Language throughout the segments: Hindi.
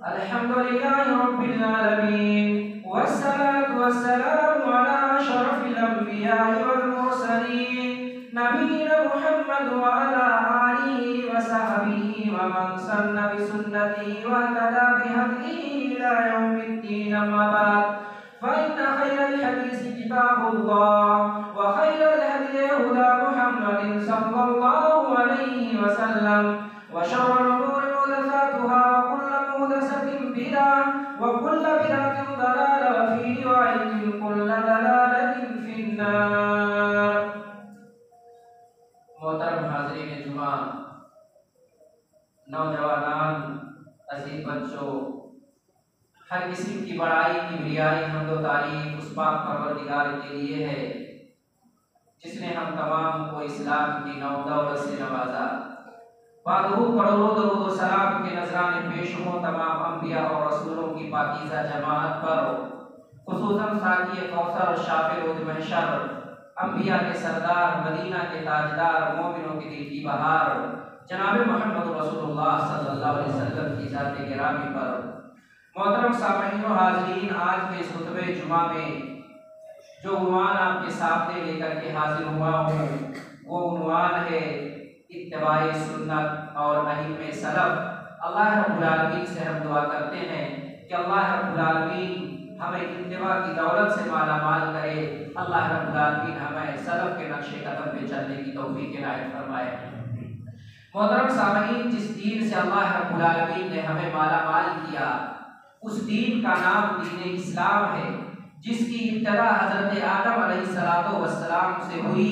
अल्हम्दुलिल्लाहि रब्बिल आलमीन वस्सलातु वस्सलामु अला अशरफिल अंबिया'i वल मुरसलीन नबीना मुहम्मद व अला आलिहि व सहबिहि व मन सन्ना बि सुन्नतिहि व तदा बिहदिहि इला यौमिद्दीन। अम्मा बाद फइन्न खैरल हदीस किताबुल्लाह व खैरल हदी हुदा मुहम्मदिन सल्लल्लाहु अलैहि वसल्लम व शर्रल उमूरि मुहदसातुहा व कुल्लु मुहदसतिन बिदअह व कुल्लु बिदअतिन दलालह व फी रिवायतिन कुल्लु दलालतिन फिन्नार। मोहतरम हाज़रीन जुमा, नौजवानान, अजीज बच्चों, हर किस्म की बड़ाई किबरियाई हम्द व तारीफ उस पाक परवरदिगार के लिए है जिसने हम तमाम को इस्लाम की नौ दौलत से नवाजा। बादहू करोड़ों दरूद व सलाम के नजराने पेश हो तमाम अंबिया और रसूलों की पाकीज़ा जमाअत पर, खुसूसन साक़ी कौसर और शाफ़िर रोज़ महशर, अंबिया के सरदार, मदीना के ताजदार, मोमिनों के दिल की बहार, जनाब मोहम्मद रसूलुल्लाह सल्लल्लाहु अलैहि वसल्लम की ज़ात गिरामी पर। मोहतरम सामईन व हाज़रीन, आज के इस खुतबे जुमा में जो उन्वान आपके सामने लेकर के हाजिर हुआ हूँ वो उन्वान है इत्तिबाए सुन्नत और अइम्मे सलफ। अल्लाह रब्बुल आलमीन से हम दुआ करते हैं कि अल्लाह रब्बुल आलमीन हमें इत्तिबा की दौलत से माला माल करे। अल्लाह रब्बुल आलमीन हमें सलफ के नक्शे कदम पे चलने की तौफीक इनायत फरमाए। मोहतरम सामईन, जिस दीन से अल्लाह रब्बुल आलमीन ने हमें माला माल किया उस दीन का नाम दीन इस्लाम है, जिसकी इब्तिदा हज़रत आदम अलैहिस्सलातु वस्सलाम से हुई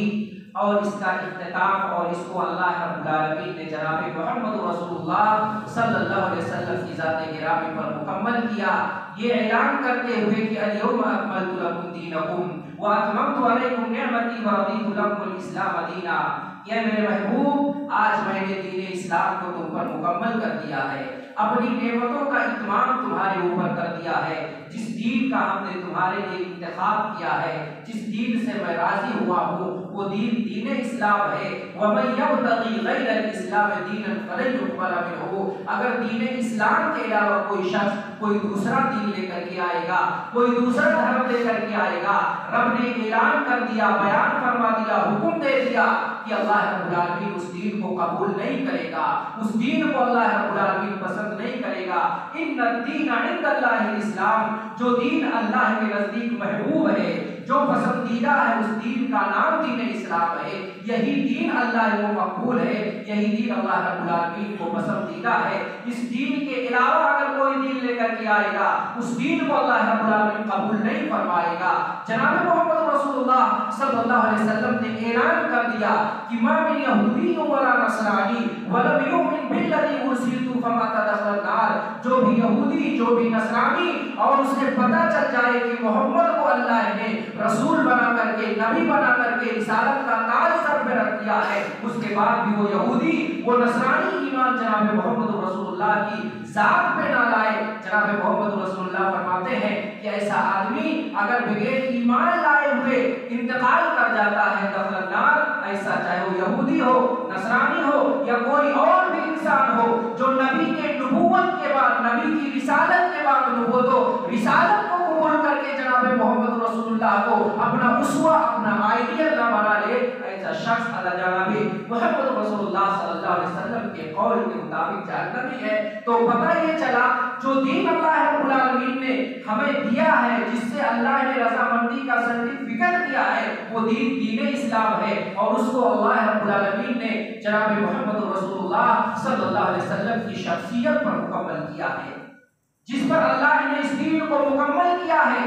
और इसका इख्तिताम और इसको अल्लाह रब्बुल आलमीन ने जनाब मोहम्मद रसूलुल्लाह सल्लल्लाहु अलैहि वसल्लम की ज़ात गिरामी पर मुकम्मल किया, ये ऐलान करते हुए कि अल-यौमा अकमलतु लकुम दीनकुम व अतममतु अलैकुम निअमती व रदीतु लकुमुल इस्लाम दीना। ये मेरे महबूब, आज मैंने दीन इस्लाम को तुम पर मुकम्मल कर दिया है, अपनी नेमतों का इत्माम तुम्हारे ऊपर कर दिया है। जिस दीन का हमने तुम्हारे लिए इंतखाब किया है, जिस दीन से मैं राजी हुआ हूँ वो दीन दीन इस्लाम है। वमन यब्तगी गैरल इस्लाम दीनन फलन युक़बल मिन्हु। अगर दीन इस्लाम के अलावा कोई शख्स कोई दूसरा दीन लेकर के आएगा, कोई दूसरा धर्म लेकर के आएगा, रब ने ऐलान कर दिया, बयान फरमा दिया, हुक्म दे दिया कि अल्लाह रब्बुल आलमीन उस दीन को कबूल नहीं करेगा, उस दीन को अल्लाह रब्बुल आलमीन पसंद नहीं करेगा। इन्ना दीन इंदल्लाहिल इस्लाम, जो दीन अल्लाह के नजदीक महबूब है, जो पसंदीदा है, उस दीन का नाम दीन इस्लाम है। यही दीन अल्लाह को मकबूल है, यही दीन अल्लाह रब्बुल आलमीन को पसंदीदा है। इस दीन के अलावा अगर कोई दीन लेकर के आएगा उस दीन को अल्लाह रब्बुल आलमीन कबूल नहीं फरमाएगा। जनाब मोहम्मद रसूलुल्लाह सल्लल्लाहु अलैहि वसल्लम ने ऐलान कर दिया कि मा मिन यहूदी वला नसरानी वलम युमिन बिल्लज़ी उरसिलतु फमा तदखल नार। जो भी यहूदी, जो भी नसरानी और उसे पता चल जाए कि मोहम्मद को अल्लाह ने रसूल बना करके, नबी बना करके रिसालत का ताज सर पे रख दिया है, उसके बाद भी वो यहूदी, वो नसरानी ईमान जनाब मोहम्मद रसूलुल्लाह की जात पे ना लाए। जनाब मोहम्मद रसूलुल्लाह फरमाते हैं कि ऐसा आदमी अगर बगैर ईमान लाए हुए इंतकाल कर जाता है दखल नार, ऐसा चाहे वो यहूदी हो, नसरानी हो या कोई और भी इंसान हो जो नबी के नबूवत के बाद, नबी की रिसालत के बाद नबूवत हो, रिसालत को कबूल करके जनाब मोहम्मद रसूलुल्लाह को अपना उसवा, अपना आइडियल ना बना ले, ऐसा शख्स अल्लाह जनाब मोहम्मद रसूलुल्लाह सल्लल्लाहु अलैहि वसल्लम के कौल के मुताबिक जहन्नमी है। तो पता ये चला जो दीन अल्लाह रब्बुल आलमीन ने हमें दिया है, जिससे अल्लाह ने रज़ामंदी का सर्टिफिकेट दिया है, वो दीन दीन इस्लाम है और उसको अल्लाह रब्बुल आलमीन ने जनाब मोहम्मद रसूलुल्लाह सल्लल्लाहु अलैहि वसल्लम की शख्सियत पर मुकम्मल किया है। जिस पर अल्लाह ने इस दीन को मुकम्मल किया है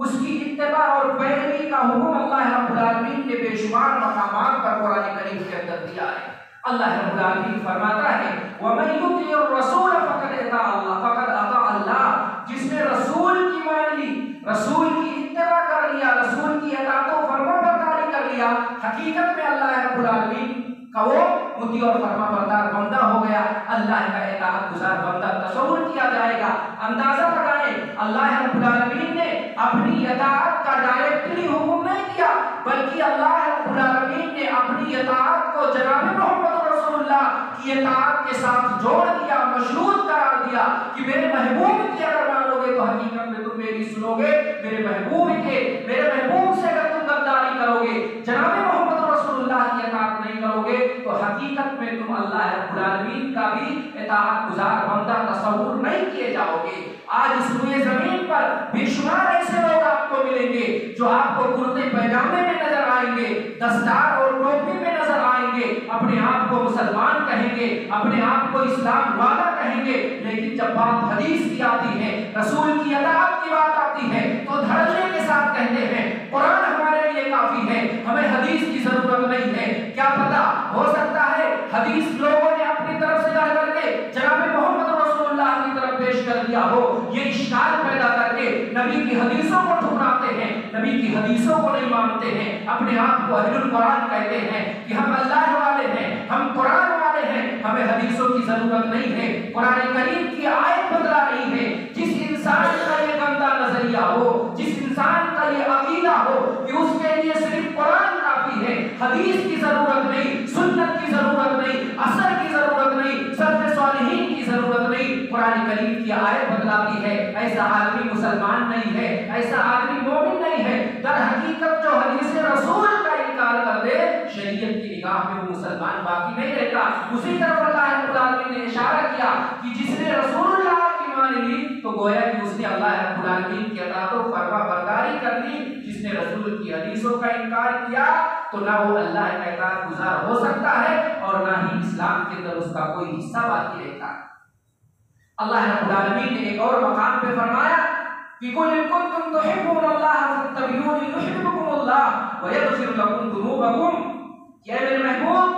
उसकी इत्तिबा और पैरवी का हुक्म अल्लाह रब्बुल आलमीन ने बेशुमार मकामात पर कुरान करीम के अंदर दिया है। अल्लाह रब्बुल आलमीन फरमाता है वमन युतिइर रसूल फक़द अता अल्लाह। जिसने रसूल की मान ली, रसूल की इत्तिबा कर लिया, रसूल की अताअत व फरमाबरदारी कर लिया, हकीकत में अल्लाह रब्बुल आलमीन का वो मुती और फरमाबरदार बंदा हो गया, अल्लाह का इताअत गुजार बंदा तसव्वुर किया जाएगा। अंदाजा लगाएं, अल्लाह रब्बुल आलमीन ने अपनी इताअत का डायरेक्टली हुक्म नहीं दिया, बल्कि अल्लाह रब्बुल आलमीन ने अपनी इताअत को जनाब मोहम्मद रसूलुल्लाह रसूलुल्लाह की इताअत के साथ जोड़ दिया, मशरूत करार दिया कि मेरे महबूब की अगर मानोगे तो हकीकत में तुम मेरी सुनोगे, मेरे महबूब के, मेरे महबूब से अगर तुम गद्दारी करोगे, जनाब मोहम्मद रसूलुल्लाह की इताअत नहीं करोगे, तो हकीकत में तुम अल्लाह रब्बुल आलमीन का भी इताअत गुजार बंदा तस्वुर नहीं किए जाओगे। आज इस रुए जमीन पर बेशुमार ऐसे लोग आपको मिलेंगे जो आपको कुर्ते पैजामे में नजर आएंगे, दस्तार और टोपी में नजर आएंगे, अपने आप को मुसलमान कहेंगे, अपने आप को इस्लाम वाला कहेंगे, लेकिन जब बात हदीस की आती है, रसूल की इताअत की बात आती है, तो धड़ल्ले के साथ कहते हैं कुरान हमारे लिए काफी है, हमें हदीस की जरूरत नहीं है। क्या पता, हो सकता है हदीस लोगों ने अपनी तरफ से ला करके जनाब मोहम्मद रसूलुल्लाह की तरफ पेश कर दिया हो, ये इश्काल पैदा करके नबी की हदीसों को ठुकराते हैं, नबी की हदीसों को नहीं मानते हैं, अपने आप को अहलुल कुरान कहते हैं कि हम अल्लाह वाले हैं, हम कुरान वाले हैं, हमें हदीसों की जरूरत नहीं है। कुरान करीम की आयत बदला रही है। जिस इंसान का ये गंदा नजरिया हो, जिस इंसान का ये अकीदा हो कि उसके लिए सिर्फ कुरान काफी है, हदीस की जरूरत नहीं, सुन्नत की जरूरत नहीं, असर की जरूरत नहीं, सल्फ़े सालिहीन की जरूरत नहीं, कुरान करीम की आयत बदलाती है, ऐसा आदमी मुसलमान नहीं है, ऐसा आदमी मोमिन नहीं है। दर हकीकत जो हदीस रसूल का इनकार कर दे, शरीयत की निगाह में वो मुसलमान बाकी नहीं रहता। उसी तरफ अल्लाह रब्बुल आलमीन ने इशारा किया कि जिसने रसूलुल्लाह की मान ली तो गोया कि उसने अल्लाह रब्बुल आलमीन की अताअत और फरमाबरदारी कर ली। जिसने रसूल की हदीसों का इनकार किया तो ना वो अल्लाह का इताअत गुजार हो सकता है और ना ही इस्लाम के अंदर उसका कोई हिस्सा बाकी रहता। अल्लाह रब्बुल आलमीन ने एक और मकाम पे फरमाया कि कुल इन कुंतुम तुहिब्बूनल्लाह फत्तबिऊनी युहिब्बुकुमुल्लाह व यगफिर लकुम दुनूबकुम। क्या मेरे महबूब,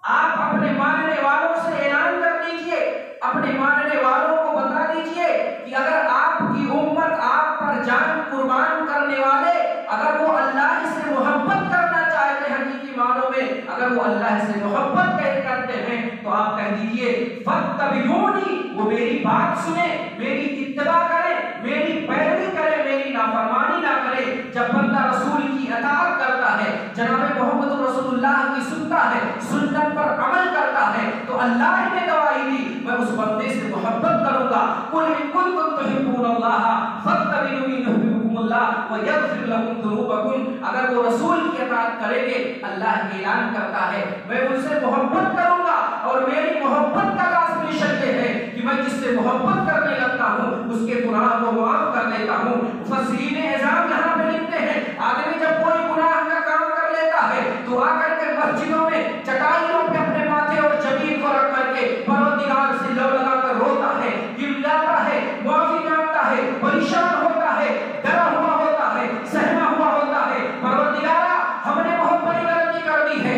आप अपने मानने वालों से ऐलान कर दीजिए, अपने मानने वालों को बता दीजिए कि अगर आपकी उम्मत आप पर जान कुर्बान करने वाले, अगर वो अल्लाह से मोहब्बत करना चाहते हैं, हकीकी मानों में अगर वो अल्लाह से मोहब्बत करते हैं, तो आप कह दीजिए फत्तबिऊनी, वो मेरी बात सुने, मेरी इत्तबा करे, मेरी पैरवी करे, मेरी नाफरमानी ना करे। जब बंदा रसूल की इताअत करता है, जनाब मोहम्मद रसूलुल्लाह की सुनता है, सुन्नत पर अमल करता है, तो अल्लाह ने गवाही दी मैं उस बंदे से मोहब्बत करूंगा। कुल इन कुंतुम तुहिब्बूनल्लाह फत्तबिऊनी युहिब्बुकुमुल्लाह व यगफिर लकुम दुनूबकुम। अगर वो रसूल की इताअत करेंगे, अल्लाह ऐलान करता है मैं उनसे मोहब्बत करूंगा और मेरी मोहब्बत का लाज़मी शर्त है कि मैं जिससे मोहब्बत करने लगता हूं उसके गुनाह को माफ कर देता हूं। मुफस्सिरीन इज़ाम यहां पे लिखते हैं आदमी जब कोई गुनाह का काम कर लेता है तो आकर के मस्जिदों में चटाइयों पे अपने माथे और जमीन को रख करके परवरदिगार से लो लगाकर रोता है, गिड़गिड़ाता है, माफी मांगता है, परेशान होता है, डरा हुआ होता है, सहमा हुआ होता है। परवरदिगारा, हमने बहुत बड़ी गलती कर दी है,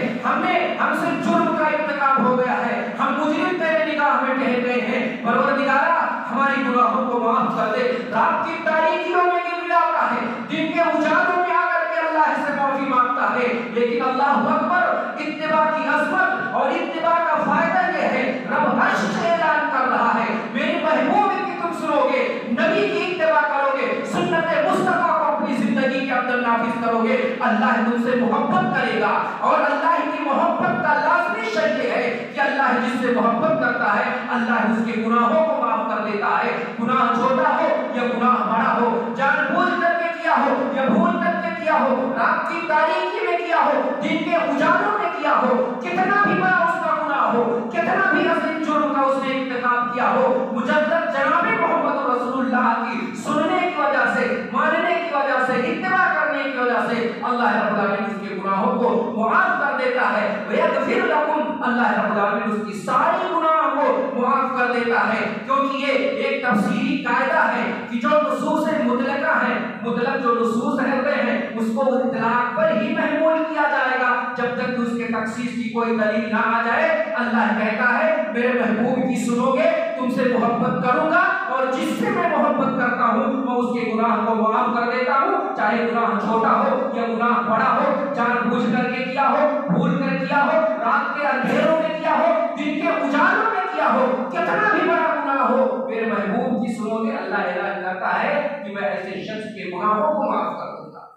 हमसे जुर्म का इर्तिकाब हो गया है, हम मुजरिम तेरे निगाह में ठहर गए हैं। परवरदिगारा, हमारी गुनाहों को माफ कर दे। रात की तारीकियों में गिड़गिड़ाता है, दिन के उजालों में आकर के अल्लाह से माफी मांगता है, लेकिन अल्लाहु अकबर, इत्तिबा की अज़मत और इत्तिबा का फायदा यह है, रब अर्श से ऐलान कर रहा है मेरे महबूब की तुम सुनोगे, नबी की इत्तिबा करोगे, सुन्नत मुस्तफा को अपनी जिंदगी के अंदर नाफिज करोगे, अल्लाह तुमसे मोहब्बत करेगा। और अल्लाह की मोहब्बत का लाज़मी शर्त है कि अल्लाह जिससे मोहब्बत करता है अल्लाह उसके गुनाहों को माफ कर देता है। गुनाह छोटा हो या गुनाह बड़ा हो, जानबूझ करके किया हो या भूल करके किया हो, रात की तारीकी में किया हो, दिन के उजालों में किया हो, कितना भी बड़ा उसका गुनाह हो, कितना भी अजीम जुर्म का उसने इर्तिकाब किया हो, मुजद्दद जनाब मोहम्मद रसूलुल्लाह की सुनने की वजह से, मानने की वजह से, इत्तिबा करने की वजह से अल्लाह रब्बुल आलमीन उसके गुनाहों को मुआफ कर देता है। वयगफिर लकुम, अल्लाह रब्बुल आलमीन उसकी सारी गुनाहों को मुआफ कर देता है। क्योंकि ये एक तफसीरी कायदा है कि जो नुसूस मुतलका है, मुतलक जो नुसूस रहते हैं उसको इतलाक पर ही महमूल किया जाएगा जब तक कि उसके तखसीस की कोई दलील ना आ जाए। अल्लाह कहता है मेरे महबूब की सुनोगे, तुमसे मोहब्बत करूंगा और जिससे मैं मोहब्बत करता हूं मैं उसके गुनाह को माफ कर देता हूं, चाहे गुनाह छोटा हो या गुनाह बड़ा हो, जानबूझ करके किया हो, भूल कर किया हो, रात के अंधेरों में किया हो, दिन के उजालों में किया हो, कितना भी बड़ा गुनाह हो, मेरे महबूब की सुनोगे, अल्लाह ऐलान करता है कि मैं ऐसे शख्स के गुनाहों को माफ कर दूंगा।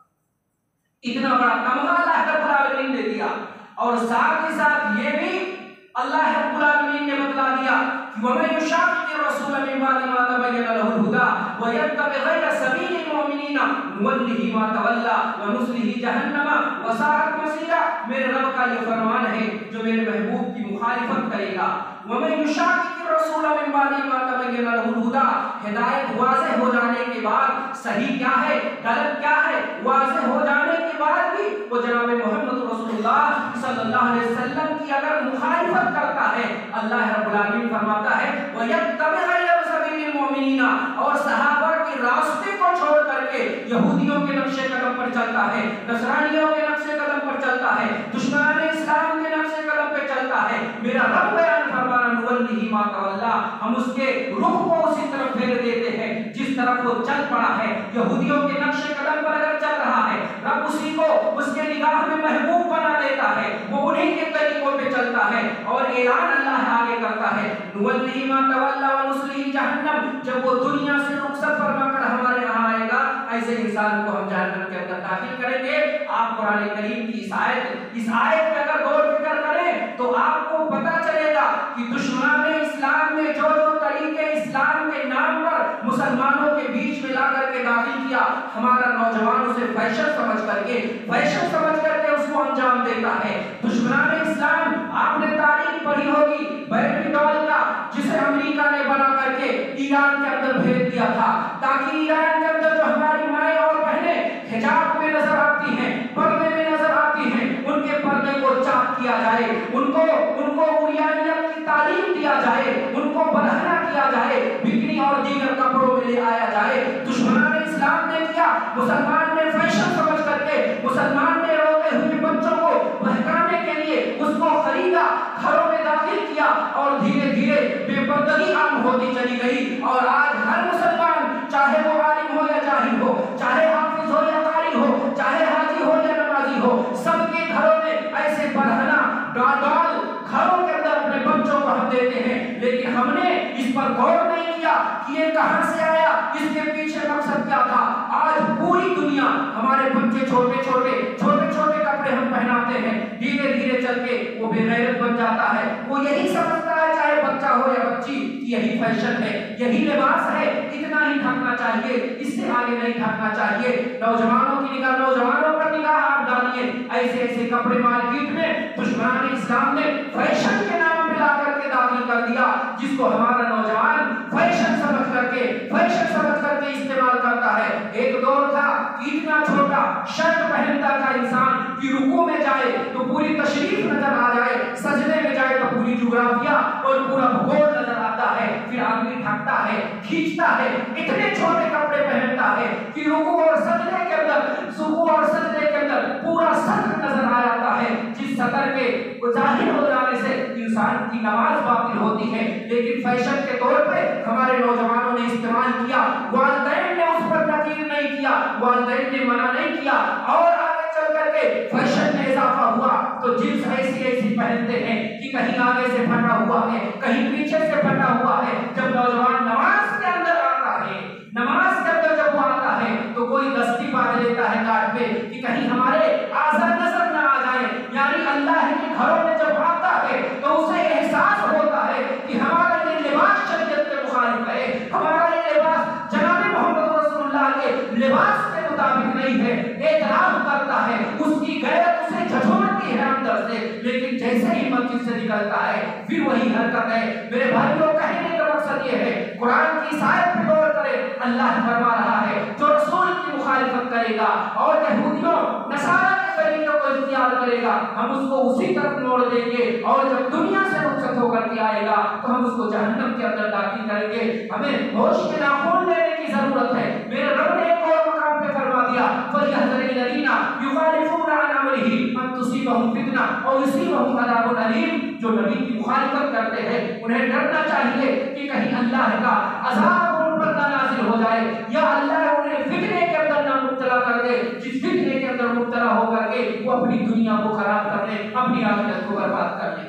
इतना बड़ा तमगा अल्लाह रब्बुल आलमीन ने दिया और साथ ही साथ ये भी अल्लाह रब्बुल आलमीन ने बतला दिया कि वमन युशाक़िक़िर रसूल मिन बादि मा तबय्यन लहुल हुदा व यत्तबि गैर सबीलिल मुमिनीना नुवल्लिहि मा तवल्ला व नुस्लिहि जहन्नम व साअत मसीरा। मेरे रब का ये फरमान है, जो मेरे महबूब की मुखालिफत करेगा। वमन युशाक़िक़िर रसूल मिन बादि मा तबय्यन लहुल हुदा, हिदायत वाज़ेह हो जाने के बाद सही क्या है गलत क्या है वाज़ेह हो जाने के बाद भी वो जनाब मोहम्मद रसूलुल्लाह सल्लल्लाहु अलैहि वसल्लम की अगर मुखालिफत करता है, अल्लाह रब्बुल आलमीन फरमाता है व यत्तबि गैर सबीलिल मुमिनीना, और सहाबा के रास्ते को छोड़ करके यहूदियों के नक्शे कदम पर चलता है, नसरानियों के नक्शे कदम पर चलता है, दुश्मनान इस्लाम के नक्शे कदम पर चलता है, मेरा रब बयान फरमाना नुवल्लिहि मा तवल्ला, हम उसके रुख को उसी तरफ फेर देते हैं जिस तरफ वो चल पड़ा है। यहूदियों के नक्शे कदम पर अगर चल रहा है, रब उसी को उसके निगाह में महबूब बना देता है, वो उन्हीं के तरीकों पे चलता है। और ऐलान अल्लाह आगे करता है नुवल्लिहि मा तवल्ला व नुस्लिहि जहन्नम, जब वो दुनिया से रुखसत फरमाकर हमारे यहाँ आएगा, ऐसे इंसान को हम जहन्नम के अंदर दाखिल करेंगे। आप कुरान करीम की इस आयत पे अगर गौर फिक्र करें तो आपको पता चलेगा कि दुश्मनान इस्लाम ने जो जो तरीके इस्लाम के नाम पर मुसलमानों के बीच में ला करके दाखिल किया, हमारा नौजवान उसे फैशन समझ करके उसको अंजाम देता है। दुश्मनान इस्लाम, आपने तारीख पढ़ी होगी बैरबीडॉल का, जिसे अमेरिका ने बना करके ईरान के अंदर भेज दिया था, ताकि ईरान के अंदर जो हमारी माएँ और बहनें हिजाब में नजर आती हैं, पर्दे में नजर आती हैं, उनके पर्दे को चाक किया जाए, उनको उरियानियत की तालीम दिया जाए, उनको बरहना किया जाए, बिकनी और दीगर कपड़ों में ले आया जाए। दुश्मनान इस्लाम ने किया, मुसलमान ने फैशन समझ करके, मुसलमान ने रोते हुए बच्चों को बहकाने के लिए उसको खरीदा, घरों में दाखिल किया, और धीरे धीरे बेपर्दगी आम होती चली गई। और आज हर मुसलमान, चाहे वो आलिम हो या जाहिल हो, चाहे हाफिज हो या कारी हो, चाहे हाजी हो या नमाजी हो, सबके घरों में ऐसे बरहना डाल घरों के अंदर अपने बच्चों को हम देते हैं। लेकिन हमने इस पर गौर नहीं किया कि ये कहां से आया, इसके पीछे मकसद क्या था। आज पूरी दुनिया हमारे बच्चे छोटे छोटे कपड़े हम पहनाते हैं, धीरे धीरे चल के वो बेगैरत बन जाता है। वो यही समझता है, चाहे बच्चा हो या बच्ची, यही फैशन है, यही लिबास है, इतना ही ढकना चाहिए, इससे आगे नहीं ढकना चाहिए। नौजवानों की निगाह, नौजवानों पर निगाह आप डालिए, ऐसे ऐसे कपड़े मार्केट में दुश्मनान इस्लाम ने फैशन के नाम पे ला करके दाखिल कर दिया, जिसको हमारा नौजवान फैशन समझ करके इस्तेमाल करता है। एक दौर था कि इतना छोटा शर्ट पहनता था इंसान कि रुकू में जाए तो पूरी तशरीफ नजर आ जाए, सजदे में जाए तो पूरी जुग्राफिया और पूरा भूगोल नजर आता है। फिर आदमी ढकता है, खींचता है, इतने छोटे कपड़े पहनता है कि रुकू और सजदे के अंदर पूरा सत्र नजर आ जाता है, जिस सतर के जाहिर हो जाने से इंसान की नमाज बातिल होती है। लेकिन फैशन के तौर पे हमारे नौजवानों ने इस्तेमाल किया, वालिदैन ने उस पर नकीर नहीं किया, वालिदैन ने मना नहीं किया, और आगे चल करके फैशन में इजाफा हुआ तो जींस ऐसी पहनते हैं कि कहीं आगे से फटा हुआ है, कहीं पीछे से फटा हुआ है। जब नौजवान नमाज के अंदर आता है, नमाज के अंदर जब वो आता है तो कोई दस्ती बांध लेता है काट पे कि कहीं हमारे आज़ा नजर न आ जाए। यानी अल्लाह के घरों में जब आता है तो उसे एहसास होता है कि हमारा ये लिबास शरीयत के मुखालिफ है, हमारा ये लिबास जनाब मोहम्मद रसूलुल्लाह के लिबास के मुताबिक नहीं है। एतराफ करता है, उसकी गैरत उसे झंझोड़ती है अंदर से, लेकिन जैसे ही मस्जिद से निकलता है फिर वही हरकत है। मेरे भाइयों, कहने का मकसद ये है, कुरान की आयत पे गौर करें। अल्लाह फरमा रहा है जो रसूल की मुखालिफत करेगा और यहूदियों नसारा के तरीकों को इख्तियार करेगा, हम उसको उसी तरफ मोड़ देंगे, और जब दुनिया से रुखसत होकर के आएगा तो हम उसको जहन्नम के अंदर दाखिल करेंगे। हमें होश के नाखून लेने की जरूरत है। मेरे रब ने एक और मकाम पे फरमा दिया, फलियहज़रिल लज़ीना युखालिफूना अन अम्रिही अन तुसीबहुम फितना और युसीबहुम अज़ाबुन अलीम। जो नबी की मुखालिफत करते हैं उन्हें डरना चाहिए कि कहीं अल्लाह का अज़ाब उन पर ना नाज़िल हो जाए, या अल्लाह उन्हें फितने के अंदर ना मुब्तला कर दे, जिस फितने के अंदर मुब्तला होकर के वो अपनी दुनिया को खराब कर ले, अपनी आखिरत को बर्बाद कर ले।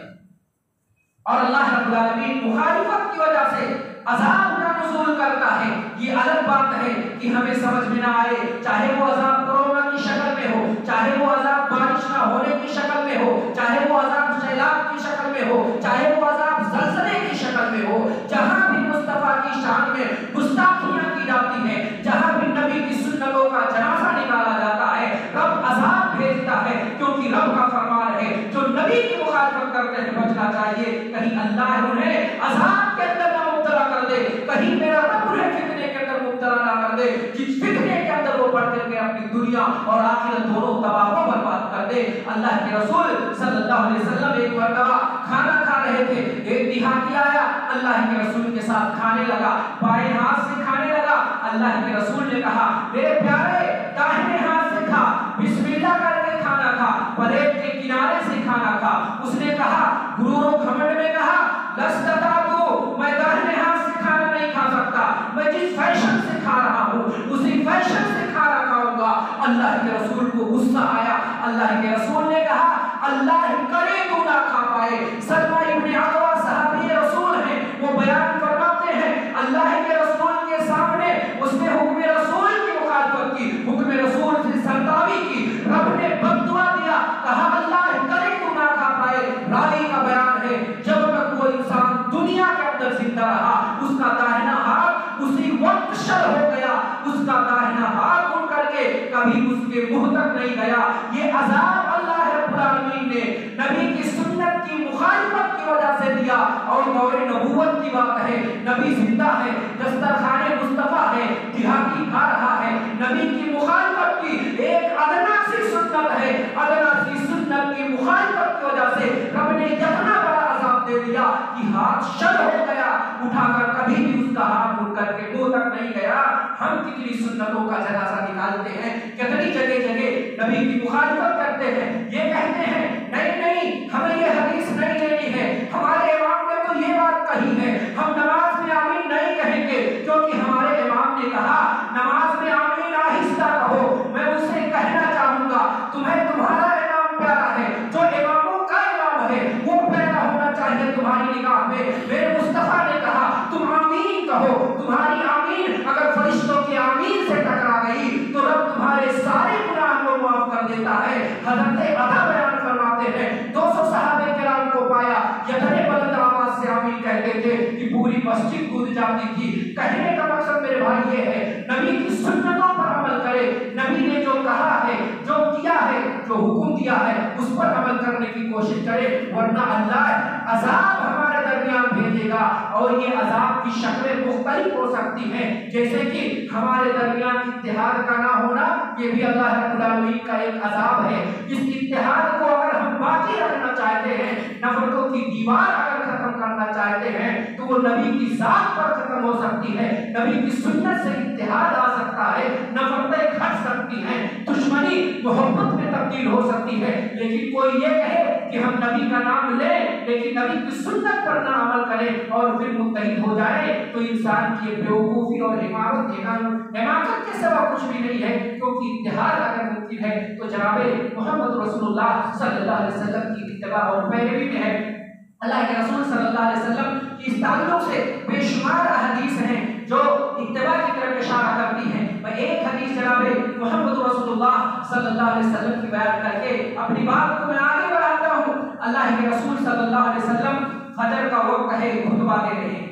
और अल्लाह रब्बुल आलमीन मुखालिफत की वजह से अज़ाब का नुज़ूल करता है। ये अलग बात है कि हमें समझ में ना आए, चाहे वो अज़ाब कोरोना की शक्ल में हो, चाहे वो अज़ाब बारिश ना होने की शक्ल में हो, चाहे वो अज़ाब सैलाब की शक्ल में हो, चाहे वो अजाब ज़लज़ले की शक्ल में हो, जहां भी मुस्तफा की शान में गुस्ताखियां की जाती हैं, जहां भी नबी की सुन्नतों का जनाजा निकाला जाता है, रब अजाब भेजता है, क्योंकि रब का फरमान है जो नबी की मुखालफत करते हैं बचना चाहिए, कहीं अल्लाह उन्हें अजाब के अंदर ना मुब्तला कर दे, कहीं मेरा रब उन्हें फितने के अंदर मुब्तला ना कर दे, जिस फितने के अंदर वो पड़ करके अपनी दुनिया और आखिरत दोनों तबाह व बर्बाद कर दे। अल्लाह के रसूल सल्लल्लाहु अलैहि वसल्लम एक मरतबा खाना खा रहे थे, एक दिहाती आया, अल्लाह के रसूल के साथ खाने लगा, बाएं हाथ से खाने लगा। अल्लाह के रसूल ने कहा, मेरे प्यारे दाहिने हाथ से खा, बिस्मिल्लाह करके खाना खा, प्लेट के किनारे से खाना खा। उसने कहा, गुरूर और घमंड में कहा, लस्तता तो मैं दाहिने हाथ से खाना नहीं खा सकता, मैं जिस फैशन से खा रहा हूँ उसी फैशन से खाना खाऊंगा। अल्लाह के रसूल को गुस्सा आया। अल्लाह के रसूल ने कहा, अल्लाह करे तो ना खा पाए। सलमा इब्न अकवा सहाबी रसूल हैं, वो बयान फरमाते हैं, अल्लाह के रसूल के सामने उसने हुक्म रसूल की मुखालफत की, हुक्म रसूल से सरतावी की, रब ने बद्दुआ दिया, कहा अल्लाह करे तो ना खा पाए। रावी का बयान है, जब तक वो इंसान दुनिया के अंदर जिंदा रहा, उसका दाहिना हाथ उसी वक्त शर हो गया, उसका दाहिना हाथ उठ करके कभी उसके मुंह तक नहीं गया। ये अजाब अल्लाह रब्बुल आलमीन ने नबी की सुन्नत की मुखालिफत की वजह से दिया। और दौरे नबूवत की बात है, नबी जिंदा है, दस्तरखाने मुस्तफा है, दिहाती खा रहा है, नबी की मुखालिफत की एक अदना सी सुन्नत है, अदना सी सुन्नत की मुखालिफत की वजह से रब ने इतना बड़ा अजाब दे दिया कि हाथ शर हो गया, उठाकर कभी भी उसका हाथ उठ करके मुंह तक नहीं गया। हम कितनी सुन्नतों का जनाजा निकालते हैं, कितनी जगह जगह नबी की मुखालिफत करते हैं, ये कहते हैं नहीं नहीं हमें ये हदीस नहीं लेनी है, हमारे इमाम ने तो ये बात कही है, हम नमाज में आमीन नहीं कहेंगे क्योंकि हमारे इमाम ने कहा नमाज में आमीन आहिस्ता कहो। मैं उससे कहना चाहूंगा, तुम्हें तुम्हारा इमाम प्यारा है, जो इमामों का इमाम है वो प्यारा होना चाहिए तुम्हारी निगाह में। मेरे मुस्तफा ने कहा तुम आमीन कहो, तुम्हारी आमीन अगर फरिश्तों की आमीन से टकरा गई तो रब तुम्हारे सारे गुनाह को माफ कर देता है। हज़रत अता बयान फरमाते हैं, 200 सहाबे किराम को पाया, इतने बुलंद आवाज से आमीन कहते थे कि पूरी मस्जिद कूद जाती थी। कहने का मकसद मेरे भाई ये है, नबी की सुन्नतों पर अमल करे, नबी ने जो कहा है, जो किया है, जो हुक्म दिया है उस पर अमल करने की कोशिश करे, वरना अल्लाह अजाब हमारे दरमियान भेजेगा। और ये अजाब की शक्लें मुख्तलिफ हो सकती हैं, जैसे कि हमारे दरमियान इत्तेहाद का ना होना, ये भी अल्लाह रब्बुल आलमीन का एक अजाब है। इस इत्तेहाद को अगर हम बाकी रखना चाहते हैं, नफरतों की दीवार अगर खत्म करना चाहते हैं, तो वो नबी की जात पर खत्म हो सकती है, नबी की सुन्नत से इत्तेहाद आ सकता है, नफरतें घट सकती हैं, दुश्मनी मोहब्बत में तब्दील हो सकती है। लेकिन कोई ये कहे कि हम नबी का नाम लें लेकिन नबी की सुन्नत पर ना अमल करें और फिर मुत्तहिद हो जाए, तो इंसान की बेवकूफी और हिमाकत के सिवा कुछ भी नहीं है। क्योंकि इत्तेहाद अगर मुमकिन है तो जनाबे मोहम्मद रसूलुल्लाह सल्लल्लाहु अलैहि वसल्लम की इत्तिबा और पैरवी में है। अल्लाह के रसूल सल्लल्लाहु अलैहि वसल्लम की इस ताल्लुक से बेशुमार हदीस हैं जो इत्तिबा की तरफ इशारा करती हैं। मैं एक हदीस जनाबे मोहम्मद रसूलुल्लाह सल्लल्लाहु अलैहि वसल्लम की बयान करके अपनी बात को मैं आगे बढ़ाता हूँ। अल्लाह के रसूल सल्लल्लाहु अलैहि वसल्लम फजर का वक्त है, खुतबा दे रहे हैं।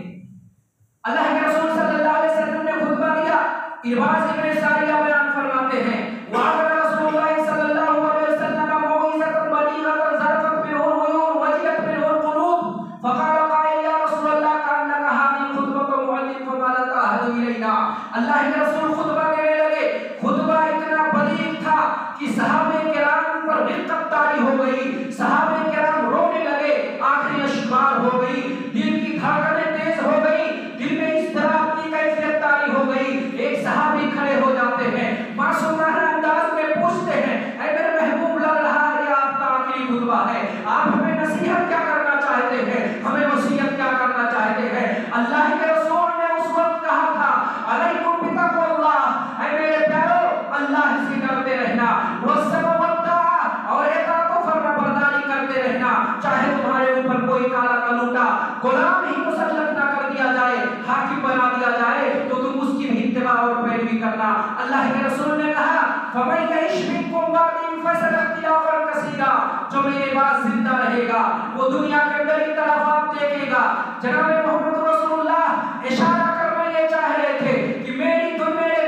अल्लाह के रसूल सल्लल्लाहु अलैहि वसल्लम ने खुतबा दिया। इरबाज इब्न सारिया बयान फरमाते हैं, वअन रसूलुल्लाह सल्लल्लाहु अलैहि वसल्लम मौइज़तन बलीगतन ज़रफ़त बिल उयून वजिलत बिल क़ुलूब फ़क़ाल क़ाइल या रसूलल्लाह कान्नका हाज़िही ख़ुतबतु मुअल्लिम फ़माला तअहदु इलैना। अल्लाह के रसूल खुतबा देने लगे। खुतबा इतना बलीग था कि सहाबे किराम पर रिक़्क़त तारी हो गई, सहाबे किराम रोने लगे, आंखें अश्कबार हो गई, दिल की धड़कनें तेज हो गई, दिल में इज़्तिराब की कैफियत तारी हो गई। एक सहाबी खड़े हो जाते हैं, मासूमाना अंदाज में पूछते हैं, ऐ मेरे महबूब, लग रहा है ये आपका आखिरी खुतबा है, आप हमें नसीहत क्या करना चाहते हैं, हमें वसीयत क्या करना चाहते हैं? अल्लाह के रसूल ने उस वक्त कहा था, अलैकुम बितक़वल्लाह, ऐ मेरे प्यारो अल्लाह से डरते रहना, वस्समा वत्ताआ, और इताअत व फरमाबरदारी करते रहना, चाहे तुम्हारे ऊपर कोई काला कलूटा गुलाम ही मुसल्लत ना कर दिया जाए, हाकिम बना दिया जाए, तो तुम उसकी भी इत्तिबा और पैरवी करना। अल्लाह के रसूल ने कहा, फमन यइश मिनकुम बादी फसयरा इख्तिलाफन कसीरा, जो मेरे बाद जिंदा रहेगा वो दुनिया के अंदर इख्तिलाफात देखेगा। जनाब मोहम्मद रसूलुल्लाह इशारा करना ये चाह रहे थे कि मेरे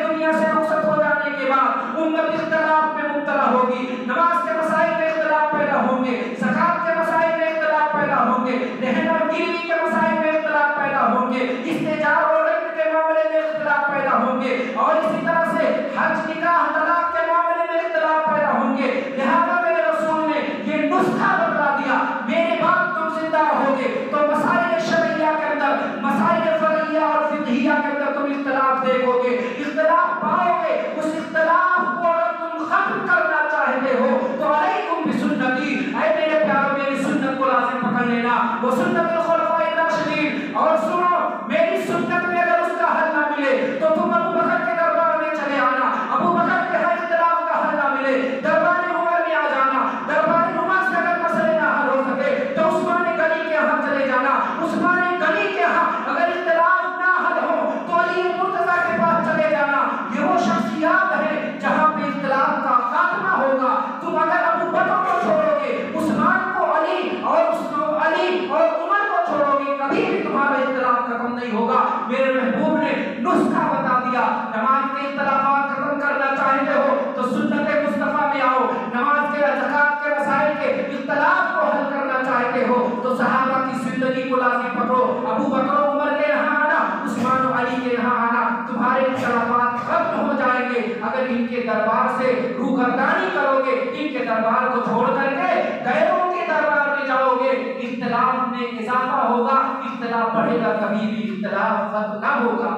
दुनिया से रुखसत हो जाने के बाद उम्मत इख्तिलाफ में मुब्तला होगी, नमाज के मसाइल में इख्तिलाफ पैदा होंगे, ज़कात के मसाइल में इख्तिलाफ पैदा होंगे, रहन और गिरवी के मसाइल में इख्तिलाफ पैदा होंगे, इस्तेजार और रिश्त के मामले में इख्तिलाफ पैदा होंगे, और इसी तरह से हज निकाह तलाक के मामले में इख्तिलाफ पैदा होंगे। लिहाजा मेरे रसूल ने ये नुस्खा बतला दिया, मेरे बाद तुम जिंदा रहोगे तो मसाइल शरइया के अंदर, मसाइल फरइया और फिक़हिया के अंदर तुम इख्तिलाफ देखोगे, इख्तिलाफ पाओगे। उस इख्तिलाफ को अगर तुम खत्म करना चाहते हो तो अलैकुम बिसुन्नती, ऐ मेरे प्यारों मेरी सुन्नत को लाज़िम पकड़ लेना, वो सुन्नतुल खुलफाए राशिदीन। और सुनो, मेरी सुन्नत में अगर उसका हल ना मिले तो तुम अबू बकर के दरबार में चले आना, अबू बकर के यहाँ इख्तिलाफ का हल ना मिले दरबार उमर में आ जाना, दरबार उमर से अगर मसले ना हल हो सके तो उस्मान गनी के यहाँ चले जाना, उस्मान गनी के यहाँ अगर इख्तिलाफ ना हल हो तो अली मुर्तज़ा के पास चले जाना। ये वो शख्सियत है जहाँ पे इख्तिलाफ का खात्मा होगा। तुम अगर अबू बकर को छोड़ोगे, उस्मान को, अली और उमर को छोड़ोगे, कभी भी तुम्हारा इख्तिलाफ खत्म नहीं होगा। मेरे महबूब ने नुस्खा बता दिया, नमाज के इख्तिलाफात खत्म करना चाहते हो तो सुन्नत मुस्तफा में आओ, नमाज के ज़कात के मसाइल के इख्तिलाफ को हल करना चाहते हो तो सहाबा की जिंदगी को लाज़िम पकड़ो, अबू बकर उमर के यहाँ आना, उस्मान और अली के यहाँ आना, तुम्हारे इख्तिलाफात खत्म हो जाएंगे। अगर इनके दरबार से रूगर्दानी करोगे, इनके दरबार को छोड़ करके गैरों के दरबार में जाओगे, इख्तिलाफ में इजाफा होगा, इख्तिलाफ बढ़ेगा, कभी भी इख्तिलाफ खत्म ना होगा।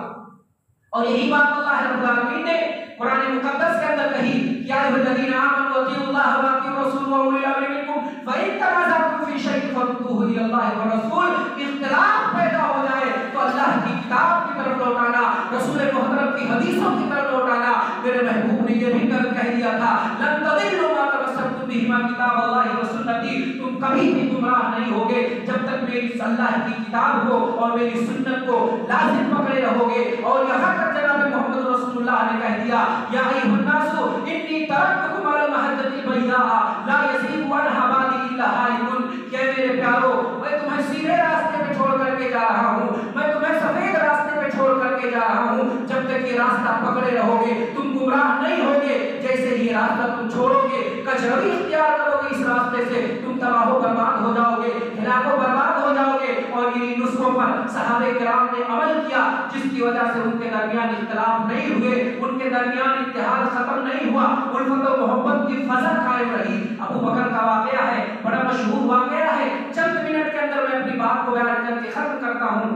और यही बात अल्लाह रब्बुल आलमीन ने कुरान मुकद्दस के अंदर कही, या अय्युहल्लज़ीना आमनू अतीउल्लाह व अतीउर रसूल व उलिल अम्रि मिनकुम फ़इन तनाज़अतुम फ़ी शैइन फरुद्दूहु इलल्लाहि व रसूल। इख्तिलाफ पैदा हो जाए तो अल्लाह की किताब की तरफ लौटाना, रसूल मोहतरम की हदीसों की तरफ लौटाना। मेरे महबूब ने ये भी कह दिया था, लन तदिल्लु मा तमस्सकतुम बिहिमा किताबल्लाहि व सुन्नती, तुम कभी भी गुमराह नहीं होगे जब तक मेरी अल्लाह की किताब को और मेरी सुन्नत को लाजिम पकड़े रहोगे। और यहाँ तक जनाब मोहम्मद रसूलुल्लाह ने कह दिया, या अय्युहन्नासु इन्नी तरक्तुकुम अलल महज्जतिल बैदा ला यज़ीगु अन्हा बादी इल्ला हालिकुन। क्या मेरे प्यारो, मैं तुम्हें सीधे रास्ते पे छोड़ करके जा रहा हूँ, मैं तुम्हें सफेद रास्ते पे छोड़ करके जा रहा हूँ। जब तक ये रास्ता पकड़े रहोगे तुम गुमराह नहीं होगे। जैसे ये रास्ता तुम छोड़ोगे, कचरवी इख्तियार करोगे इस रास्ते से, तुम तबाह बर्बाद हो जाओगे, हिलाको बर्बाद हो जाओगे। और इन नुस्खों पर सहाबे किराम ने अमल किया, जिसकी वजह से उनके दरमियान इख्तिलाफ नहीं हुए, उनके दरमियान इत्तेहाद खत्म नहीं हुआ, उल्फत और मोहब्बत की फज़ा कायम रही। अबू बकर का वाक़या है, बड़ा मशहूर वाक़या है, चंद मिनट के अंदर मैं अपनी बात को बयान करके खत्म करता हूँ।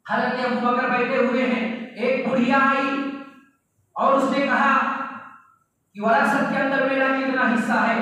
हज़रत अबू बकर बैठे हुए हैं, एक बुढ़िया आई और उसने कहा कि वरासत के अंदर मेरा कितना हिस्सा है।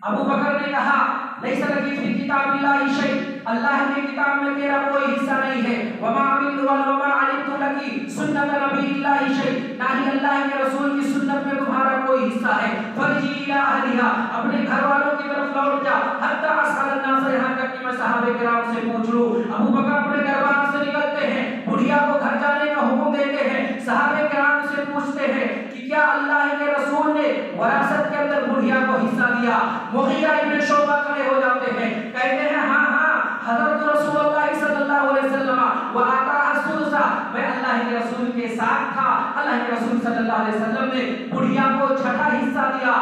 अबू बकर ने कहा, लैसा लकी फी किताबिल्लाहि शै, अल्लाह की किताब में तेरा कोई हिस्सा नहीं है। वमा अमिलु वमा अलिमतु लकी सुन्नत नबील्लाहि शै, ना ही अल्लाह के रसूल की सुन्नत में तुम्हारा कोई हिस्सा है। फरजी इला अहलिहा, अपने घर वालों की तरफ लौट जा, हत्ता असअल नास, यहाँ तक कि मैं सहाबे किराम से पूछ लूं। अबू बकर अपने दरबार से निकलते हैं, बुढ़िया को घर जाने का हुक्म देते हैं, सहाबे किराम से पूछते हैं कि क्या अल्लाह के रसूल ने वरासत के अंदर बुढ़िया को हिस्सा दिया। मुग़ीरा इब्न शुअबा खड़े हो जाते हैं, कहते हैं हाँ हाँ हज़रत रसूलुल्लाह सल्लल्लाहु अलैहि वसल्लम व आता सुलसा, मैं अल्लाह के रसूल के साथ था, अल्लाह के रसूल सल्लल्लाहु अलैहि वसल्लम ने बुढ़िया को छठा हिस्सा दिया।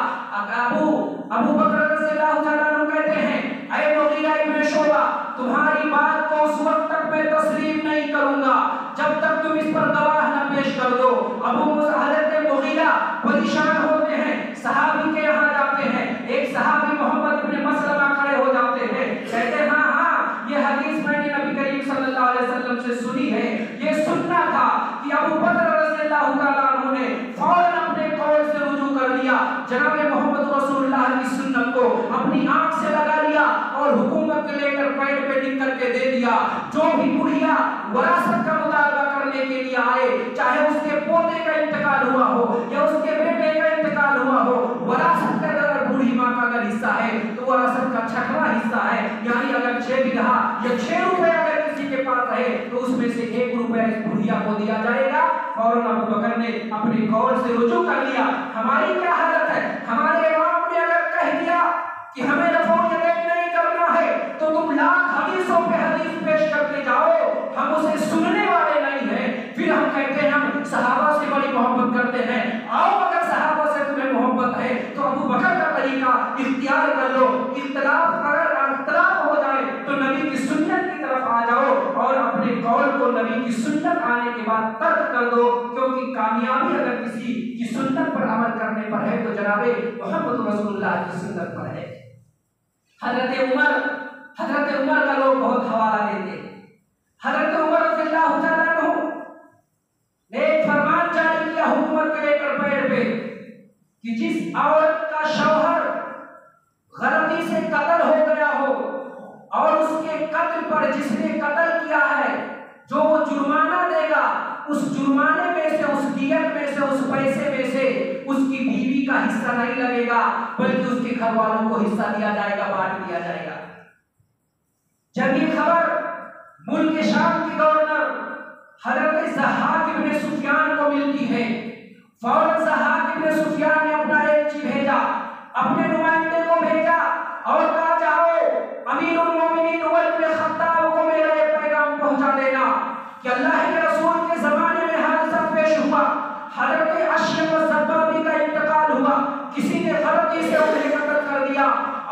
अबू बकर रज़ियल्लाहु तआला अन्हु कहते हैं, ऐ मुग़ीरा इब्न शुअबा, तुम्हारी बात को उस वक्त तक मैं तस्लीम नहीं करूंगा जब तक तुम इस पर गवाह न पेश कर दो। हज़रत मुग़ीरा परेशान होते हैं, सहाबी के यहाँ जाते हैं, एक सहाबी मोहम्मद इब्न मसलमा खड़े हो जाते हैं, कहते हैं हाँ हाँ ये हदीस मैंने नबी करीम सल्लल्लाहु अलैहि वसल्लम से सुनी है। ये सुनना था कि अबू बकर रज़ियल्लाहु तआला अन्हु ने फौरन अपने कौल से रुजू कर लिया, जनाब मोहम्मद रसूलुल्लाह की सुन्नत को अपनी आंख से लगा लिया और हुकूमत के लेकर पैड पे लिख करके दे दिया। जो भी बुढ़िया वरासत का मुतालबा करने के लिए आए, चाहे उसके पोते का इंतकाल हुआ हो या उसके बेटे का इंतकाल हुआ हो, वरासत का अगर बूढ़ी माँ का अगर हिस्सा है तो वरासत का छठवां हिस्सा है, यानी अगर 6 बीघा या 6 रुपए अगर किसी के पास है तो उसमें से 1 रुपया इस बुढ़िया को दिया जाएगा। फौरन अबू बकर ने अपने कौल से रुजू कर लिया। हमारी क्या हालत है, हमारे इमाम ने अगर कह दिया कि हमें रफ़ौयत छोड़ो, नबी की सुन्नत आने के बाद तर्क कर दो, क्योंकि कामयाबी अगर किसी की सुन्नत पर अमल करने पर है तो जनाबे मोहम्मद रसूलुल्लाह की सुन्नत पर है। हजरत उमर का लोग बहुत हवाला देते। हजरत उमर रज़ियल्लाहु तआला अन्हु ने एक फरमान जारी किया हुकूमत के लेकर पेड़ पे कि जिस औरत का शौहर गलती से कत्ल हो गया हो और उसके कत्ल पर जिसने कत्ल किया है जो वो जुर्माना देगा, उस जुर्माने में से, उस दियत में से, उस पैसे में से उसकी बीवी का हिस्सा नहीं लगेगा, बल्कि उसके घर वालों को हिस्सा दिया जाएगा, बांट दिया जाएगा। जब ये खबर मुल्क शाम के गवर्नर हजरत ज़हाक इब्न सुफियान को मिलती है, फौरन ज़हाक इब्न सुफियान ने अपना एलची भेजा, अपने नुमाइंदे को भेजा और कहा जाओ अमीरुल मोमिनीन उमर इब्न खत्ताब को मेरा ये पैगाम पहुंचा देना कि अल्लाह के रसूल के जमाने में हादसा पेश हुआ, हजरत अशरफ ज़ब्बाबी का इंतकाल हुआ, किसी ने गलती से उन्हें कत्ल कर दिया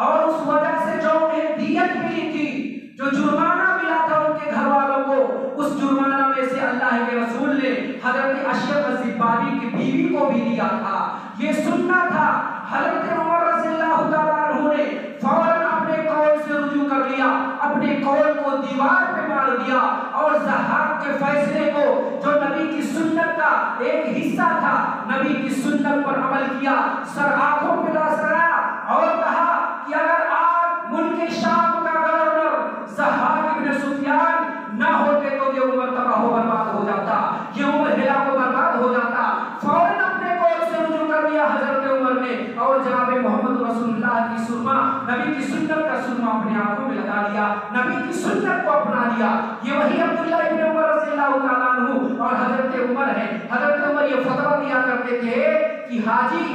और उस वजह से जो उन्हें दियत मिली थी, जो जुर्माना मिला था उनके घर वालों को, उस जुर्माना में से अल्लाह के रसूल ने हजरत अशरफ ज़ब्बाबी की बीवी को भी दिया था। ये सुन्ना था। हजरत उमर रज़ियल्लाहु तआला अन्हु ने फौरन अपने कौल से रुजू कर लिया, अपने कौल को दीवार पे मार दिया और ज़हाक के फैसले को, जो नबी की सुन्नत का एक हिस्सा था, नबी की सुन्नत पर अमल किया, सर आंखों पे लगाया और कहा कि अगर आप मुल्क शाम का गवर्नर ज़हाक इब्न सुफियान ना होते तो ये उम्र तबाह बर्बाद हो जाता, ये उम्र हिला को बर्बाद हो जाता। फौरन अपने कौल से रुजू कर लिया हजरत उमर ने और जनाब मोहम्मद रसूलुल्लाह की सुरमा, नबी की सुन्नत का सुरमा अपने आंखों में लगा लिया, नबी की सुन्नत को अपना लिया। ये वही अब्दुल्लाह इब्न उमर रज़ियल्लाहु तआला अन्हु और हजरत उमर है। हजरत उमर ये फतवा दिया करते थे कि हाजी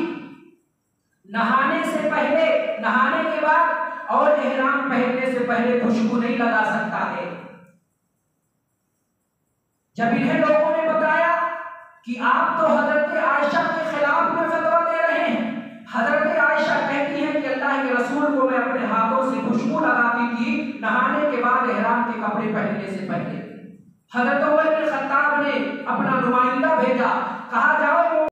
नहाने से पहले, नहाने के बाद और इहराम पहनने से पहले खुशबू नहीं लगा सकता है। जब इन्हें लोगों ने बताया कि आप तो हजरत आयशा के खिलाफ में फतवा दे रहे हैं, हजरत आयशा कहती है कि अल्लाह के रसूल को मैं अपने हाथों से खुशबू लगाती थी नहाने के बाद इहराम के कपड़े पहनने से पहले। हजरत उमर इब्न खत्ताब ने अपना नुमाइंदा भेजा, कहा जाओ